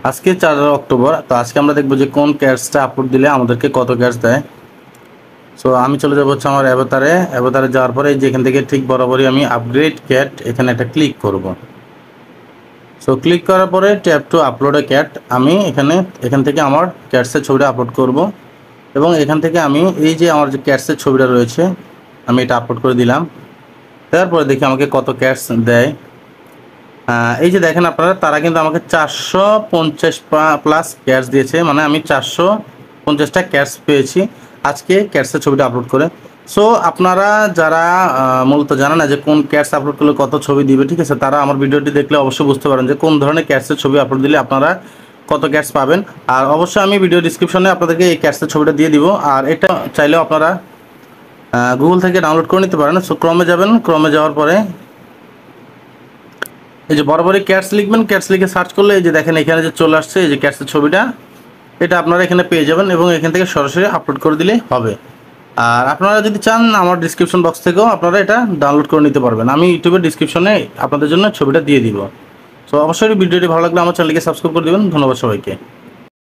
আজকে 4 অক্টোবর। তো আজকে আমরা দেখব যে কোন ক্যাটসটা আপলোড দিলে আমাদেরকে কত ক্যাটস দেয়। সো আমি চলে যাব হচ্ছে আমার অ্যাভাতারে যাওয়ার পরে যেখান থেকে ঠিক বরাবরই আমি আপগ্রেড ক্যাট এখানে একটা ক্লিক করব। সো ক্লিক করার পরে ট্যাপ টু আপলোড এ ক্যাট, আমি এখান থেকে আমার ক্যাটসের ছবিটা আপলোড করব এবং এখান থেকে আমি এই যে আমার যে ক্যাটসের ছবিটা রয়েছে আমি এটা আপলোড করে দিলাম। তারপরে দেখি আমাকে কত ক্যাটস দেয়। এই যে দেখেন আপনারা, তারা কিন্তু আমাকে 450 প্লাস ক্যাটস দিয়েছে, মানে আমি 450টা ক্যাটস পেয়েছি আজকে ক্যাটসের ছবিটা আপলোড করে। সো আপনারা যারা মূলত জানেন না যে কোন ক্যাটস আপলোড করলে কত ছবি দিবে, ঠিক আছে, তারা আমার ভিডিওটি দেখলে অবশ্যই বুঝতে পারেন যে কোন ধরনের ক্যাটসের ছবি আপলোড দিলে আপনারা কত ক্যাটস পাবেন। আর অবশ্যই আমি ভিডিও ডিসক্রিপশনে আপনাদেরকে এই ক্যাটসের ছবিটা দিয়ে দিব। আর এটা চাইলেও আপনারা গুগল থেকে ডাউনলোড করে নিতে পারেন। সো ক্রমে যাবেন, ক্রমে যাওয়ার পরে এই যে বরাবরই ক্যাটস লিখবেন, ক্যাটস লিখে সার্চ করলে এই যে দেখেন এখানে যে চলে আসছে এই যে ক্যাটসের ছবিটা, এটা আপনারা এখানে পেয়ে যাবেন এবং এখান থেকে সরাসরি আপলোড করে দিলে হবে। আর আপনারা যদি চান আমার ডিসক্রিপশন বক্স থেকেও আপনারা এটা ডাউনলোড করে নিতে পারবেন, আমি ইউটিউবের ডিসক্রিপশনে আপনাদের জন্য ছবিটা দিয়ে দিব। সো অবশ্যই ভিডিওটি ভালো লাগলে আমার চ্যানেলকে সাবস্ক্রাইব করে দেবেন। ধন্যবাদ সবাইকে।